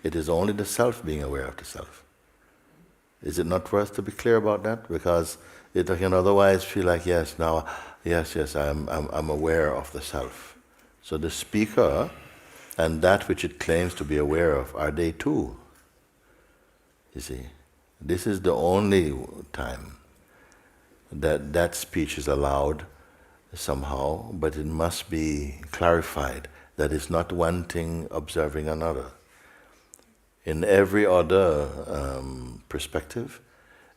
It is only the self being aware of the self. Is it not worth to be clear about that? Because it can otherwise feel like, yes, I'm aware of the self. So the speaker and that which it claims to be aware of, are they too? You see, this is the only time that speech is allowed somehow, but it must be clarified that it's not one thing observing another. In every other perspective,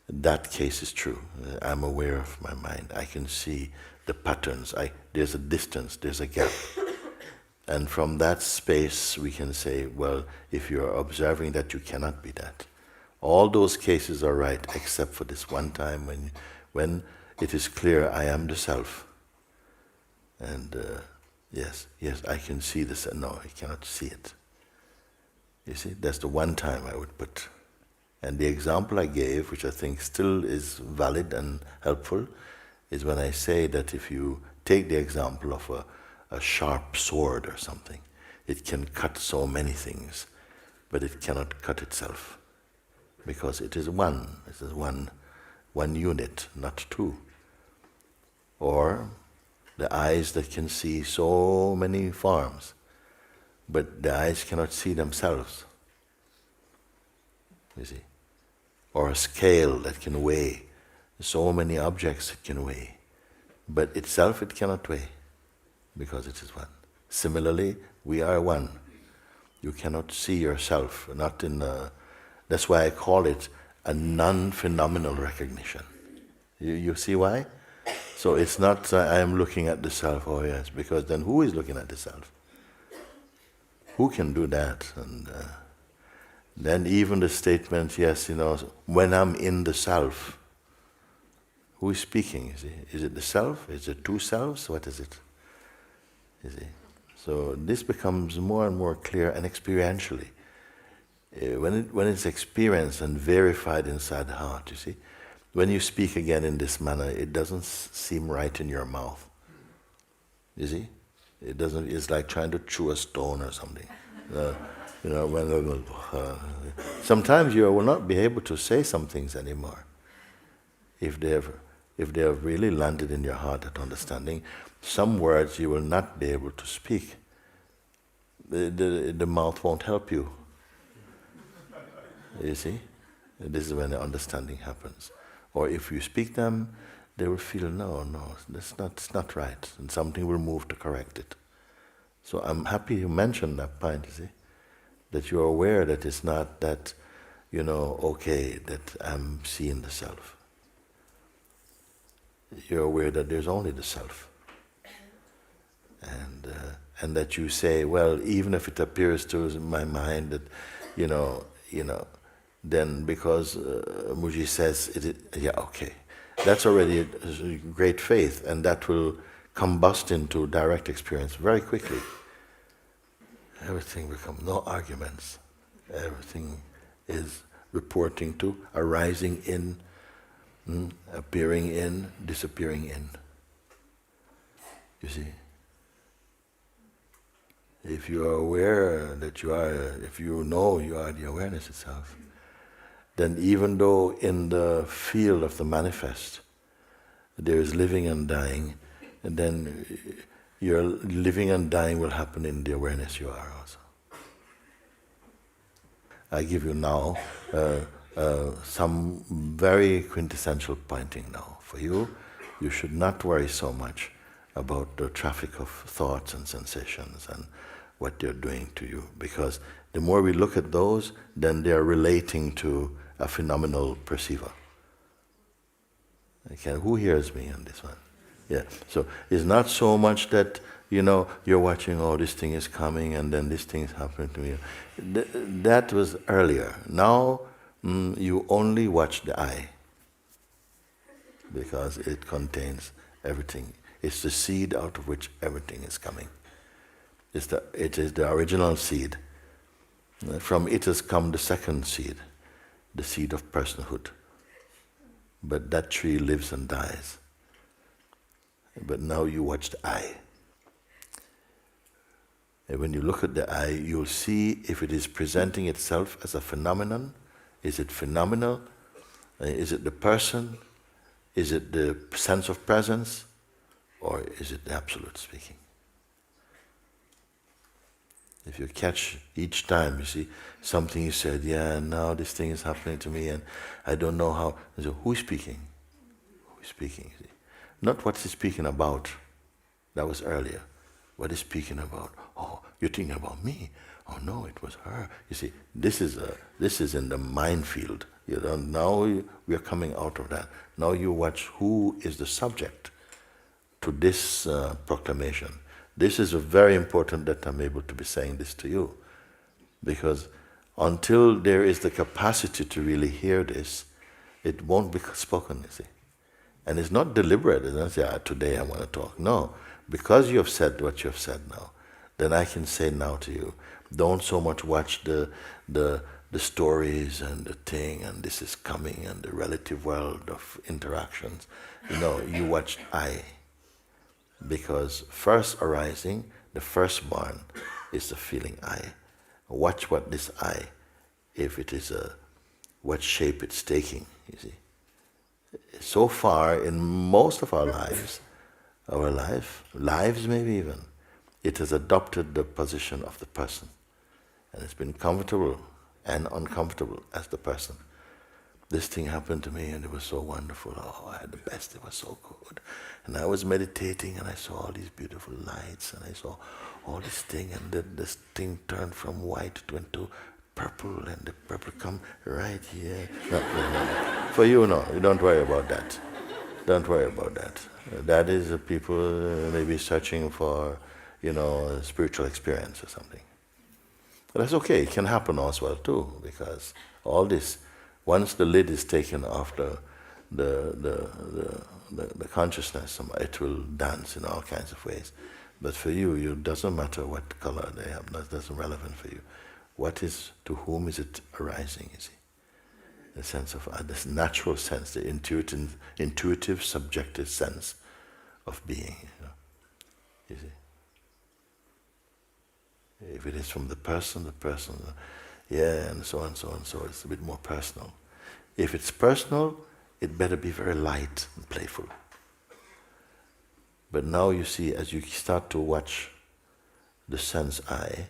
that case is true. I'm aware of my mind. I can see the patterns. There's a distance, there's a gap. And from that space we can say, well, if you're observing that, you cannot be that. All those cases are right, except for this one time when it is clear I am the self. And yes, I can see this. No, I cannot see it. You see, that's the one time I would put. And the example I gave, which I think still is valid and helpful, is when I say that if you take the example of a sharp sword or something, it can cut so many things, but it cannot cut itself. Because it is one. It is one unit, not two. Or the eyes that can see so many forms, but the eyes cannot see themselves. You see? Or a scale that can weigh so many objects it can weigh, but itself it cannot weigh, because it is one. Similarly, we are one. You cannot see yourself, not in that's why I call it a non-phenomenal recognition. You see why? So it's not I am looking at the self, oh yes, because then who is looking at the self? Who can do that? And then even the statement, yes, when I'm in the self, who is speaking? You see? Is it the self? Is it two selves? What is it? You see? So this becomes more and more clear, and experientially. When it's experienced and verified inside the heart, you see, when you speak again in this manner, it doesn't seem right in your mouth. You see, it doesn't. It's like trying to chew a stone or something. Sometimes you will not be able to say some things anymore. If they have really landed in your heart, that understanding, some words you will not be able to speak. The mouth won't help you. You see? This is when the understanding happens. Or if you speak them, they will feel, no, it's not right. And something will move to correct it. So I'm happy you mentioned that point, you see? That you're aware that it's not that, okay, that I'm seeing the self. You're aware that there's only the self. And that you say, well, even if it appears to my mind that, then because MOOJI says, okay. That's already a great faith, and that will combust into direct experience very quickly. Everything becomes no arguments. Everything is reporting to, arising in, appearing in, disappearing in. You see? If you are aware that you are, if you know you are the awareness itself, then even though in the field of the manifest there is living and dying, and then your living and dying will happen in the awareness you are also. I give you now some very quintessential pointing now. For you, you should not worry so much about the traffic of thoughts and sensations and what they're doing to you, because the more we look at those, then they're relating to a phenomenal perceiver. Who hears me on this one? Yeah. So it's not so much that you're watching, oh, this thing is coming, and then this thing is happening to me. That was earlier. Now you only watch the eye, because it contains everything. It's the seed out of which everything is coming. It is the original seed. From it has come the second seed, the seed of personhood. But that tree lives and dies. But now you watch the eye. And when you look at the eye, you'll see if it is presenting itself as a phenomenon. Is it phenomenal? Is it the person? Is it the sense of presence? Or is it the absolute speaking? If you catch each time, you see something you said, yeah, now this thing is happening to me and I don't know how. And so who's speaking? Who's speaking? You see? Not what he's speaking about. That was earlier. What is speaking about? Oh, you're thinking about me. Oh no, it was her. You see, this is in the minefield. You know, now we are coming out of that. Now you watch who is the subject to this proclamation. This is very important that I'm able to be saying this to you, because until there is the capacity to really hear this, it won't be spoken, you see. And it's not deliberate. It's not say, today I want to talk. No, because you have said what you have said now, then I can say now to you, don't so much watch the stories and the thing and this is coming and the relative world of interactions. No, you watch I. Because first arising, the firstborn is the feeling I. Watch what this I, if it is what shape it's taking, you see. So far, in most of our lives maybe even, it has adopted the position of the person. And it's been comfortable and uncomfortable as the person. This thing happened to me and it was so wonderful. Oh, I had the best, it was so good. And I was meditating and I saw all these beautiful lights and I saw all this thing and then this thing turned from white into purple and the purple come right here. No. For you, no, you don't worry about that. Don't worry about that. That is people maybe searching for, a spiritual experience or something. But that's okay, it can happen as well too, because all this, once the lid is taken off the consciousness, it will dance in all kinds of ways. But for you, it doesn't matter what color they have, that doesn't relevant for you. What is, to whom is it arising, you see? The sense of, this natural sense, the intuitive, subjective sense of being, you see. If it is from the person, yeah, and so on, so on, so it's a bit more personal. If it's personal, it better be very light and playful. But now you see, as you start to watch the sense I,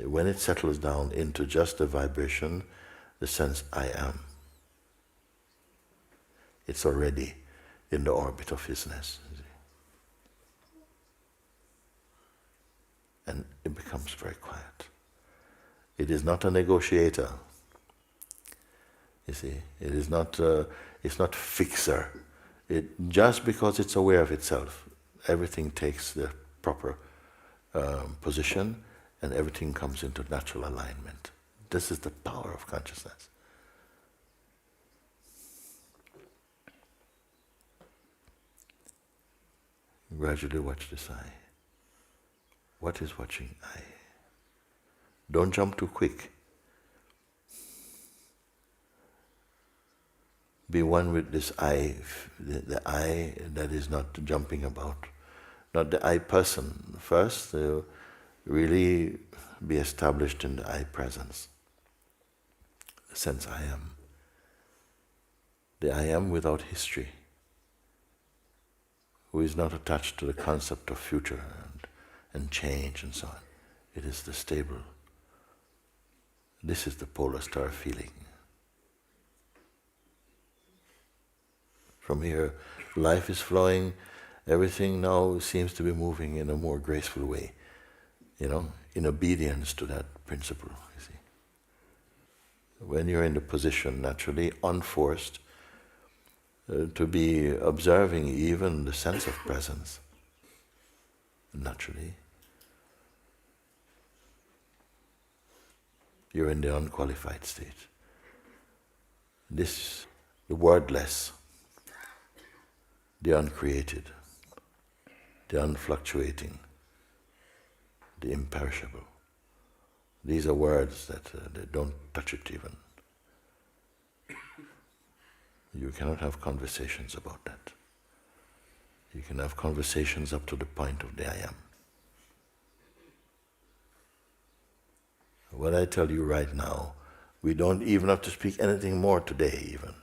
when it settles down into just the vibration, the sense I am, it's already in the orbit of Hisness. And it becomes very quiet. It is not a negotiator. You see, it is not. It's not fixer. Just because it's aware of itself, everything takes the proper position, and everything comes into natural alignment. This is the power of consciousness. Gradually watch this eye. What is watching I? Don't jump too quick. Be one with this I, the I that is not jumping about, not the I person. First, really be established in the I presence, the sense I am. The I am without history, who is not attached to the concept of future and change and so on. It is the stable. This is the polar star feeling. From here, life is flowing, everything now seems to be moving in a more graceful way, in obedience to that principle, you see. When you're in the position, naturally, unforced, to be observing even the sense of presence, naturally, you're in the unqualified state. This, the wordless, the uncreated, the unfluctuating, the imperishable. These are words that they don't touch it even. You cannot have conversations about that. You can have conversations up to the point of the I am. What I tell you right now, we don't even have to speak anything more today even.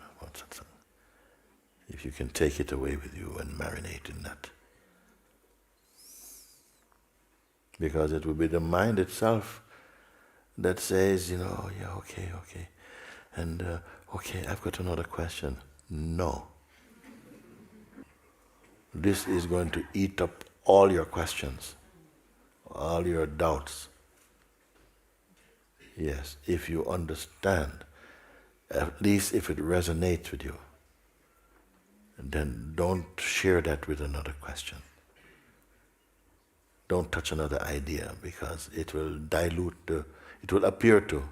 If you can take it away with you and marinate in that. Because it will be the mind itself that says, yeah, okay. And, okay, I've got another question. No. This is going to eat up all your questions, all your doubts. Yes, if you understand, at least if it resonates with you, then don't share that with another question. Don't touch another idea, because it will it will appear to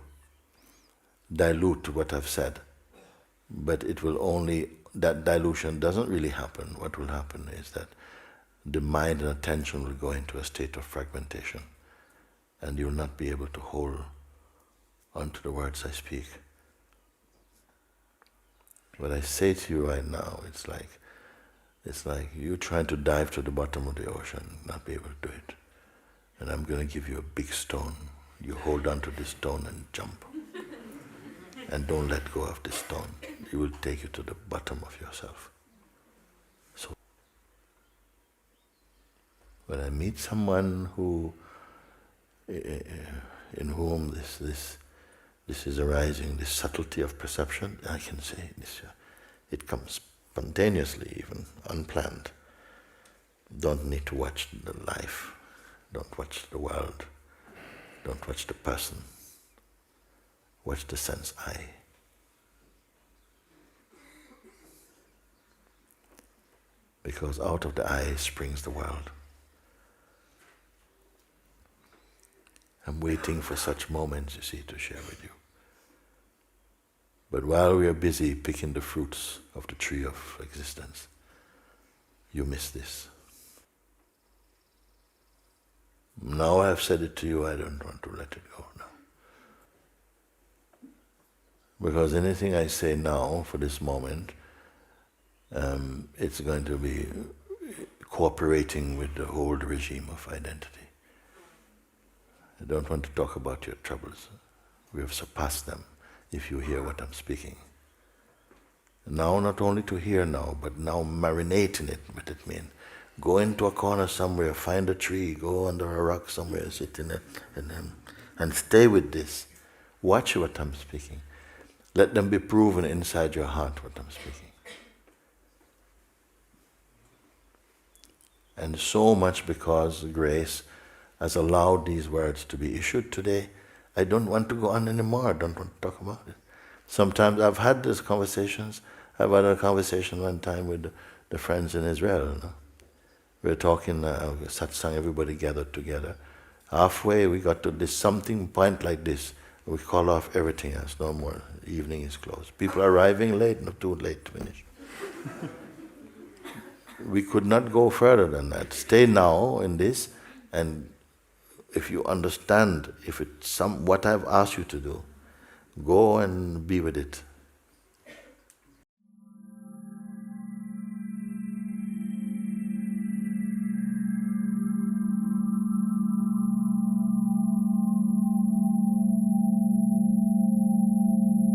dilute what I've said, but that dilution doesn't really happen. What will happen is that the mind and attention will go into a state of fragmentation, and you'll not be able to hold onto the words I speak. What I say to you right now, it's like you trying to dive to the bottom of the ocean, not be able to do it. And I'm going to give you a big stone. You hold on to this stone and jump. And don't let go of this stone. It will take you to the bottom of yourself. So, when I meet someone in whom this is arising, this subtlety of perception, I can say this. It comes spontaneously, even unplanned. Don't need to watch the life. Don't watch the world. Don't watch the person. Watch the sense I. Because out of the I springs the world. I'm waiting for such moments, you see, to share with you. But while we are busy picking the fruits of the tree of existence, you miss this. Now I've said it to you, I don't want to let it go now. Because anything I say now, for this moment, it's going to be cooperating with the old regime of identity. I don't want to talk about your troubles. We have surpassed them, if you hear what I'm speaking. Now, not only to hear now, but now marinate in it, what it means. Go into a corner somewhere, find a tree, go under a rock somewhere, sit in it, and stay with this. Watch what I'm speaking. Let them be proven inside your heart what I'm speaking. And so much because grace has allowed these words to be issued today, I don't want to go on anymore. I don't want to talk about it. Sometimes I've had these conversations. I've had a conversation one time with the friends in Israel. We were talking, satsang, everybody gathered together. Halfway we got to this something point like this. We call off everything else, no more. Evening is closed. People are arriving late, not too late to finish. We could not go further than that. Stay now in this, and if you understand, if it's what I've asked you to do, go and be with it.